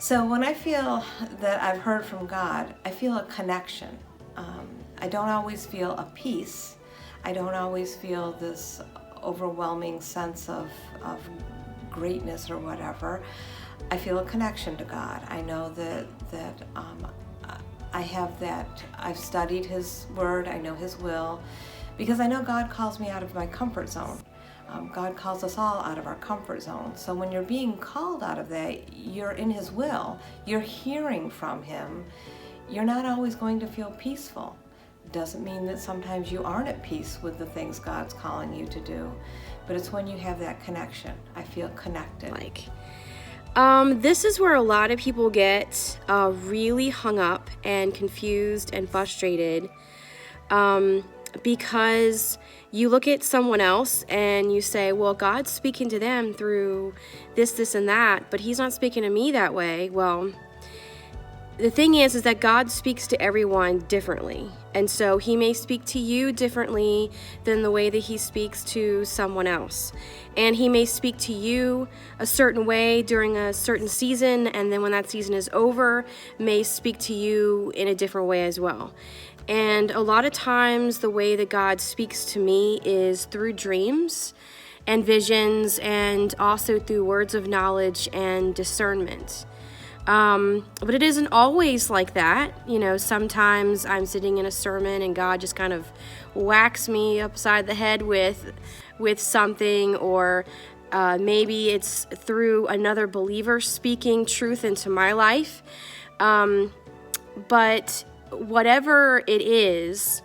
So when I feel that I've heard from God, I feel a connection. I don't always feel a peace. I don't always feel this overwhelming sense of greatness or whatever. I feel a connection to God. I know that I have that. I've studied His Word. I know His will, because I know God calls me out of my comfort zone. God calls us all out of our comfort zone. So when you're being called out of that, you're in His will. You're hearing from Him. You're not always going to feel peaceful. Doesn't mean that sometimes you aren't at peace with the things God's calling you to do, but it's when you have that connection. I feel connected. This is where a lot of people get really hung up and confused and frustrated, because you look at someone else and you say, well, God's speaking to them through this, and that, but He's not speaking to me that way. Well, the thing is that God speaks to everyone differently. And so He may speak to you differently than the way that He speaks to someone else. And He may speak to you a certain way during a certain season, and then when that season is over, may speak to you in a different way as well. And a lot of times the way that God speaks to me is through dreams and visions, and also through words of knowledge and discernment. But it isn't always like that. Sometimes I'm sitting in a sermon and God just kind of whacks me upside the head with something, or maybe it's through another believer speaking truth into my life. But whatever it is,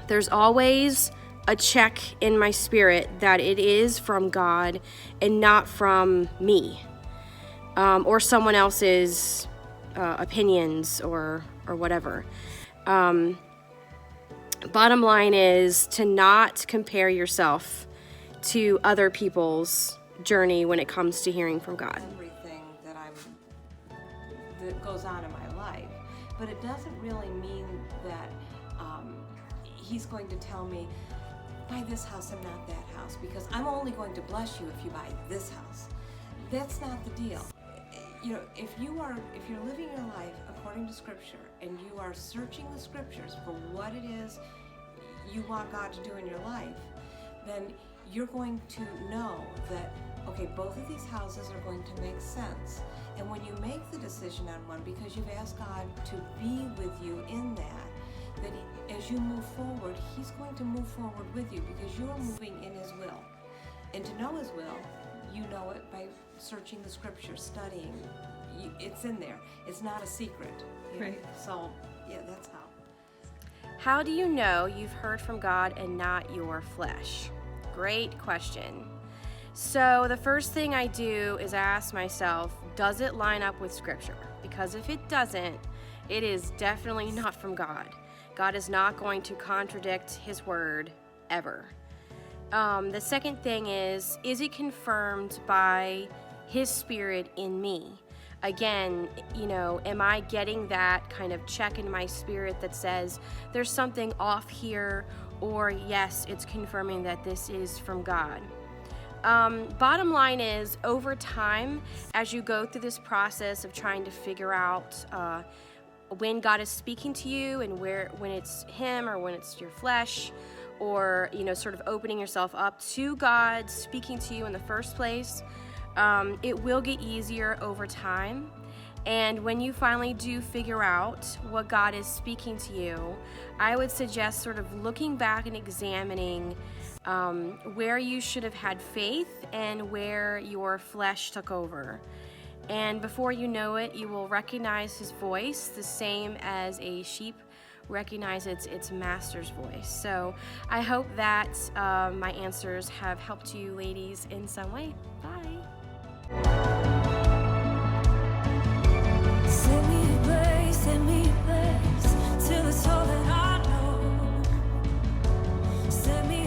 there's always a check in my spirit that it is from God and not from me. Or someone else's opinions or whatever. Bottom line is to not compare yourself to other people's journey when it comes to hearing from God. Everything that goes on in my life, but it doesn't really mean that He's going to tell me, buy this house and not that house, because I'm only going to bless you if you buy this house. That's not the deal. If you're living your life according to Scripture, and you are searching the Scriptures for what it is you want God to do in your life, then you're going to know that, okay, both of these houses are going to make sense. And when you make the decision on one, because you've asked God to be with you in that as you move forward, He's going to move forward with you, because you're moving in His will. And to know His will, you know it by searching the Scripture, studying. It's in there. It's not a secret. Right. So, yeah, that's how. How do you know you've heard from God and not your flesh? Great question. So the first thing I do is ask myself, does it line up with Scripture? Because if it doesn't, it is definitely not from God. God is not going to contradict His word ever. The second thing is it confirmed by His Spirit in me? Again, am I getting that kind of check in my spirit that says there's something off here, or yes, it's confirming that this is from God? Bottom line is, over time, as you go through this process of trying to figure out when God is speaking to you, and when it's Him or when it's your flesh, or sort of opening yourself up to God speaking to you in the first place, it will get easier over time. And when you finally do figure out what God is speaking to you, I would suggest sort of looking back and examining where you should have had faith and where your flesh took over. And before you know it, you will recognize His voice the same as a sheep recognizes its master's voice. So I hope that my answers have helped you ladies in some way. Bye. Set me a place till it's all that I know. Set me